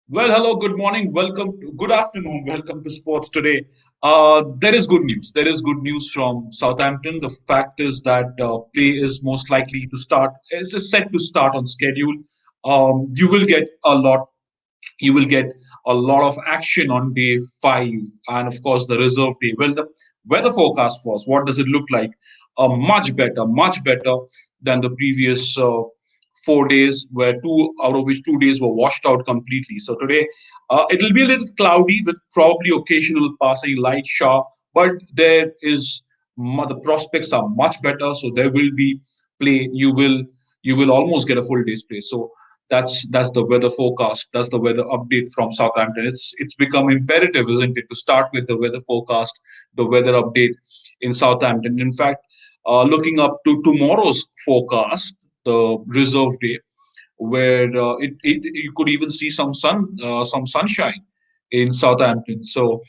Well, hello, good morning, good afternoon, welcome to Sports Today. There is good news. There is good news from Southampton. The fact is that play is most likely to start, is set to start on schedule. You will get a lot you will get a lot of action on day 5 and of course the reserve day. Well, the weather forecast was, what does it look like? Much better than the previous 4 days, where 2 out of which 2 days were washed out completely. So today it'll be a little cloudy with probably occasional passing light shower, but the prospects are much better, so there will be play. You will almost get a full day's play. So that's the weather forecast. That's the weather update from Southampton. It's become imperative, isn't it, to start with the weather forecast, the weather update in Southampton. In fact, looking up to tomorrow's forecast, the reserve day, where you could even see some sunshine in Southampton. So,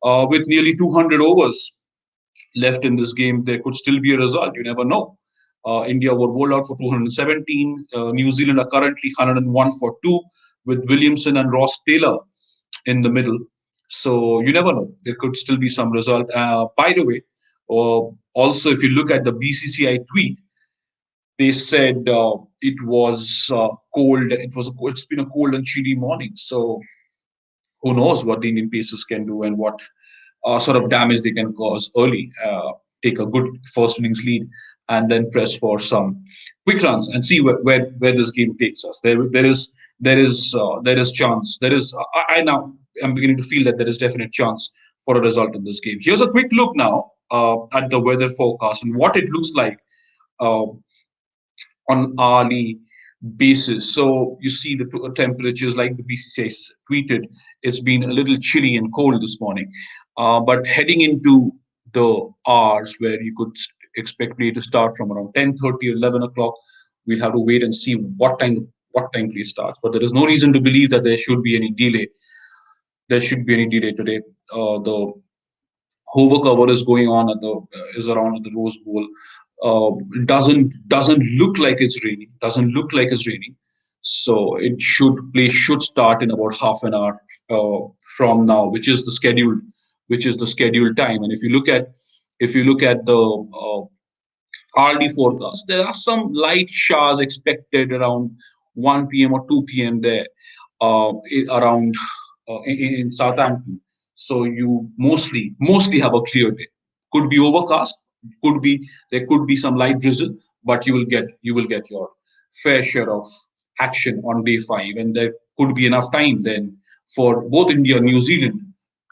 with nearly 200 overs left in this game, there could still be a result. You never know. India were bowled out for 217. New Zealand are currently 101 for 2, with Williamson and Ross Taylor in the middle. So you never know. There could still be some result. By the way, also if you look at the BCCI tweet, they said it was cold. It's been a cold and chilly morning. So who knows what the Indian Pacers can do and what sort of damage they can cause early. Take a good first innings lead and then press for some quick runs and see where this game takes us. There is chance. I now am beginning to feel that there is definite chance for a result in this game. Here's a quick look now at the weather forecast and what it looks like uh, on hourly basis. So you see the temperatures, like the BCCI tweeted, it's been a little chilly and cold this morning. But heading into the hours where you could expect play to start from around 10:30 or 11 o'clock, we'll have to wait and see what time play starts. But there is no reason to believe that there should be any delay. There should be any delay today. The hover cover is going on at the is around at the Rose Bowl. Doesn't look like it's raining. Doesn't look like it's raining. So should start in about half an hour from now, which is the scheduled time. And if you look at the hourly forecast, there are some light showers expected around 1 p.m. or 2 p.m. there around in Southampton. So you mostly have a clear day. Could be overcast, there could be some light drizzle, but you will get your fair share of action on day 5, and there could be enough time then for both India and New Zealand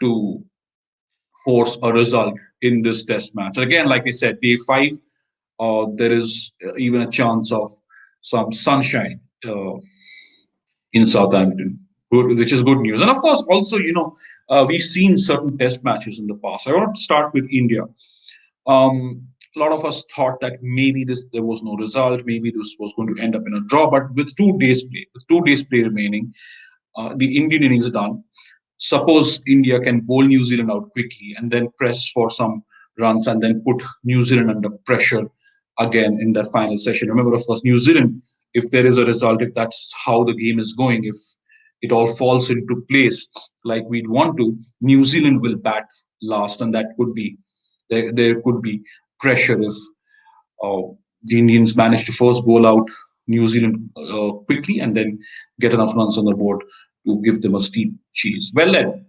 to force a result in this test match. Again, like I said, day 5, there is even a chance of some sunshine in Southampton, which is good news. And of course, also, we've seen certain test matches in the past. I want to start with India. A lot of us thought that maybe there was no result, maybe this was going to end up in a draw. But with 2 days play remaining, the Indian innings done. Suppose India can bowl New Zealand out quickly and then press for some runs and then put New Zealand under pressure again in that final session. Remember, of course, New Zealand, if there is a result, if that's how the game is going, if it all falls into place like we'd want to, New Zealand will bat last, and that could be there could be pressure if uh, the Indians manage to first bowl out New Zealand quickly and then get enough runs on the board to give them a steep cheese. Well then,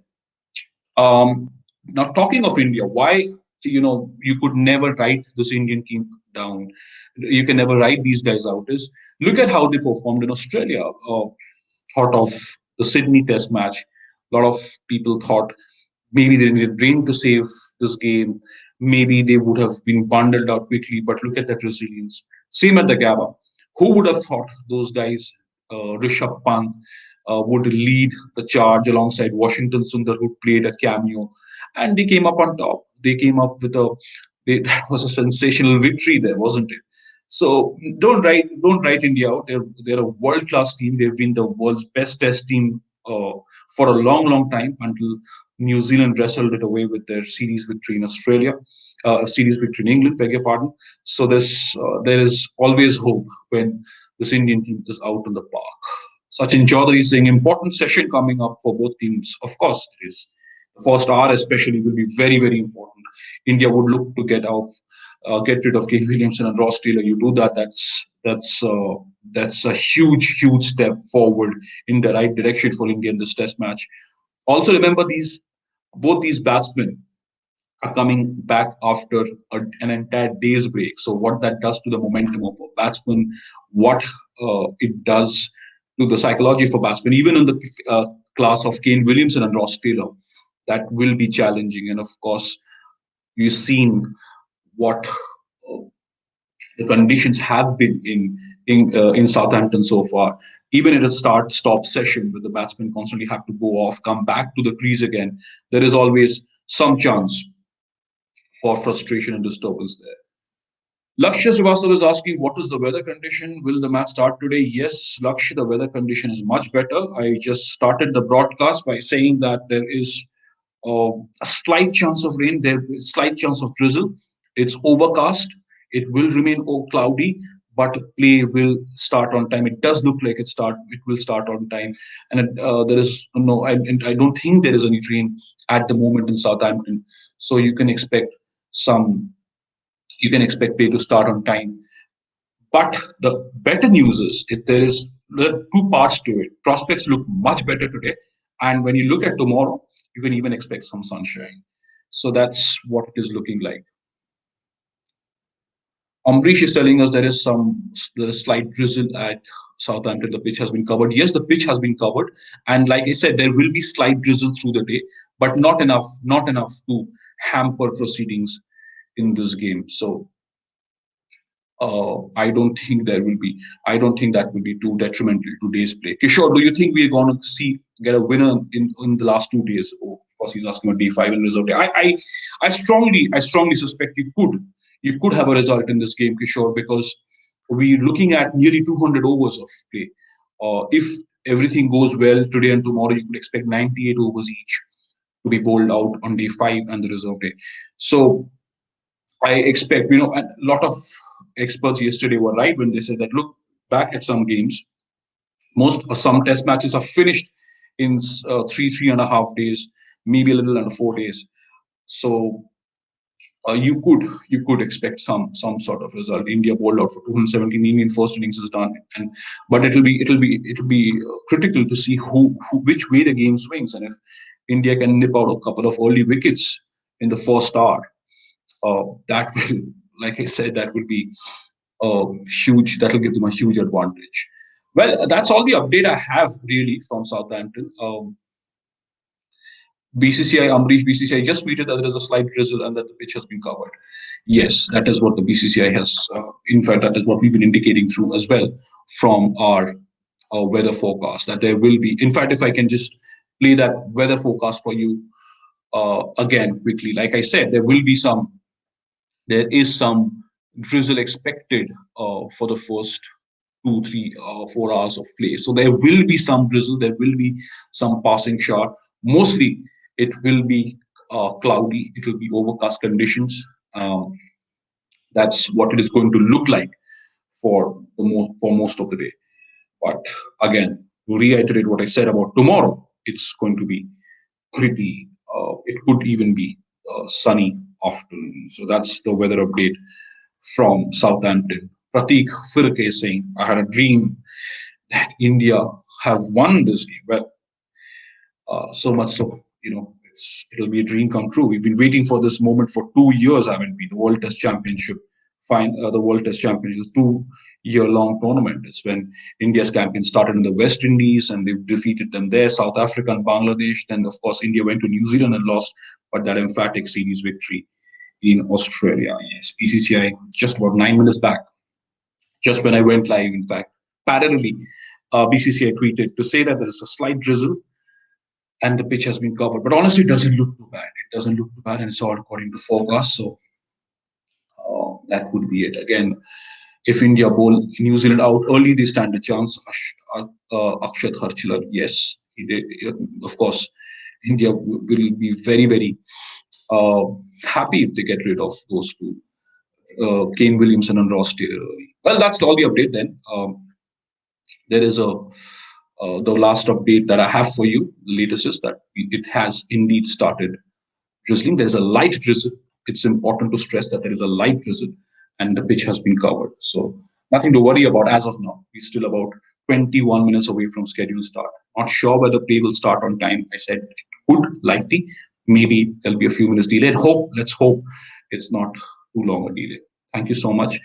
now talking of India, why you could never write this Indian team down. You can never write these guys out. Is look at how they performed in Australia. Thought of the Sydney Test match. A lot of people thought maybe they needed rain to save this game. Maybe they would have been bundled out quickly. But look at that resilience. Same at the Gabba. Who would have thought those guys, Rishabh Pant, would lead the charge alongside Washington Sundar, who played a cameo, and they came up on top. They came up with that was a sensational victory there, wasn't it? So don't write India out. They're a world class team. They've been the world's best test team uh, for a long time until New Zealand wrestled it away with their series victory in Australia, a series victory in England. Beg your pardon. So there is always hope when this Indian team is out in the park. Sachin Chaudhary saying important session coming up for both teams. Of course, it is. The first hour, especially, will be very, very important. India would look to get rid of Kane Williamson and Ross Taylor. You do that, that's a huge, huge step forward in the right direction for India in this Test match. Also, remember both these batsmen are coming back after an entire day's break. So what that does to the momentum of a batsman, what it does to the psychology for batsmen, even in the class of Kane Williamson and Ross Taylor, that will be challenging. And of course, we've seen what the conditions have been in Southampton so far. Even in a start-stop session, where the batsmen constantly have to go off, come back to the crease again, there is always some chance for frustration and disturbance there. Lakshya Srivastava is asking, what is the weather condition? Will the match start today? Yes, Lakshya, the weather condition is much better. I just started the broadcast by saying that there is a slight chance of rain, there is slight chance of drizzle. It's overcast. It will remain cloudy, but play will start on time. It does look like it will start on time, and there is no. I don't think there is any rain at the moment in Southampton, so some you can expect play to start on time. But the better news is there are two parts to it. Prospects look much better today, and when you look at tomorrow, you can even expect some sunshine. So that's what it is looking like. Ambrish is telling us there is slight drizzle at Southampton. The pitch has been covered. Yes, the pitch has been covered, and like I said, there will be slight drizzle through the day, but not enough to hamper proceedings in this game. So I don't think there will be. I don't think that will be too detrimental to today's play. Kishore, do you think we're going to get a winner in the last 2 days? Oh, of course, he's asking about day five and result day. I strongly suspect you could have a result in this game, Kishore, because we're looking at nearly 200 overs of play. If everything goes well today and tomorrow, you could expect 98 overs each to be bowled out on day five and the reserve day. So I expect, a lot of experts yesterday were right when they said that look back at some games, some test matches are finished in 3.5 days, maybe a little under 4 days. So you could expect some sort of result. India bowled out for 217. Indian first innings is done, but it'll be critical to see which way the game swings, and if India can nip out a couple of early wickets in the first hour, that will, like I said, that will be huge. That will give them a huge advantage. Well, that's all the update I have really from Southampton. BCCI, Amrish BCCI just tweeted that there is a slight drizzle and that the pitch has been covered. Yes, that is what the BCCI has. In fact, that is what we've been indicating through as well from our weather forecast. That there will be. In fact, if I can just play that weather forecast for you again quickly, like I said, there is some drizzle expected for the first 2, 3, 4 hours of play. So there will be some drizzle, there will be some passing shower. Mostly, it will be cloudy. It will be overcast conditions. That's what it is going to look like for most of the day. But again, to reiterate what I said about tomorrow, it's going to be pretty. It could even be sunny afternoon. So that's the weather update from Southampton. Pratik Firke is saying, I had a dream that India have won this game. Well, so much so, it'll be a dream come true. We've been waiting for this moment for 2 years, haven't we? The World Test Championship, the World Test Championship, 2-year-long tournament. It's when India's campaign started in the West Indies and they've defeated them there, South Africa and Bangladesh. Then, of course, India went to New Zealand and lost, but that emphatic series victory in Australia. Yes, BCCI just about 9 minutes back, just when I went live, in fact, parallelly, BCCI tweeted to say that there is a slight drizzle and the pitch has been covered. But honestly, it doesn't look too bad. It doesn't look too bad, and it's all according to forecast. So that would be it. Again, if India bowl New Zealand out early, they stand a chance. Akshat Harchila, yes, of course, India will be very, very happy if they get rid of those two, Kane Williamson and Ross Taylor early. Well, that's all the update then. There is a The last update that I have for you, the latest, is that it has indeed started drizzling. There's a light drizzle. It's important to stress that there is a light drizzle and the pitch has been covered. So nothing to worry about as of now. We're still about 21 minutes away from scheduled start. Not sure whether play will start on time. I said it could, likely. Maybe there'll be a few minutes delayed. Let's hope it's not too long a delay. Thank you so much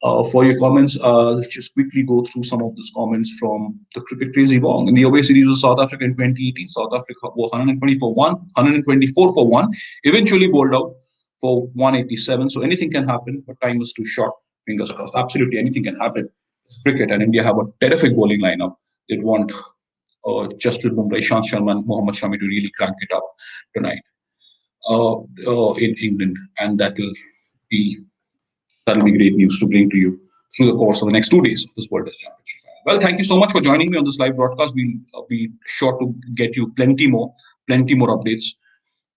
for your comments. Let's just quickly go through some of those comments from the cricket crazy Wong. In the away series of South Africa in 2018, South Africa were 120 for 1, 124 for 1, eventually bowled out for 187. So anything can happen, but time was too short. Fingers crossed. Absolutely anything can happen. It's cricket, and India have a terrific bowling lineup. They'd want Jasprit Bumrah, Ishant Sharma, and Mohammad Shami to really crank it up tonight in England, and be that'll be great news to bring to you through the course of the next 2 days of this World Test Championship final. Well, thank you so much for joining me on this live broadcast. We'll be sure to get you plenty more updates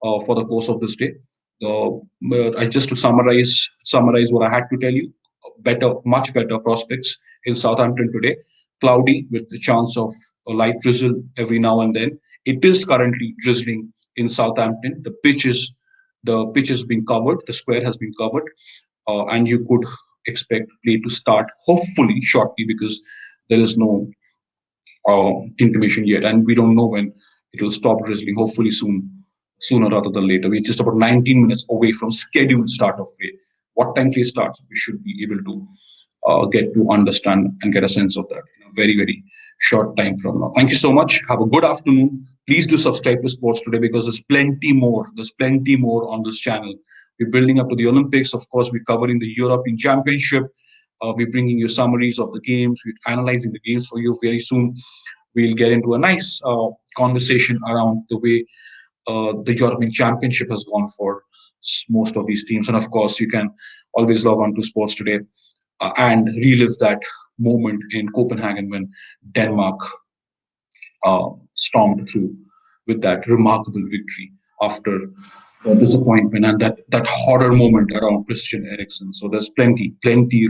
for the course of this day. I just to summarize what I had to tell you. Much better prospects in Southampton today. Cloudy with the chance of a light drizzle every now and then. It is currently drizzling in Southampton. The pitch has been covered. The square has been covered, and you could expect play to start hopefully shortly because there is no intimation yet, and we don't know when it will stop drizzling. Hopefully sooner rather than later. We're just about 19 minutes away from scheduled start of play. What time play starts, we should be able to get to understand and get a sense of that in a very short time from now. Thank you so much. Have a good afternoon. Please do subscribe to Sports Today because there's plenty more. There's plenty more on this channel. We're building up to the Olympics. Of course, we're covering the European Championship. We're bringing you summaries of the games. We're analyzing the games for you very soon. We'll get into a nice conversation around the way the European Championship has gone for most of these teams. And of course, you can always log on to Sports Today and relive that moment in Copenhagen when Denmark stormed through with that remarkable victory after the disappointment and that horror moment around Christian Eriksen. So there's plenty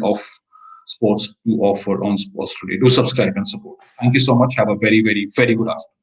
of sports to offer on Sports Today. Do subscribe and support. Thank you so much. Have a very good afternoon.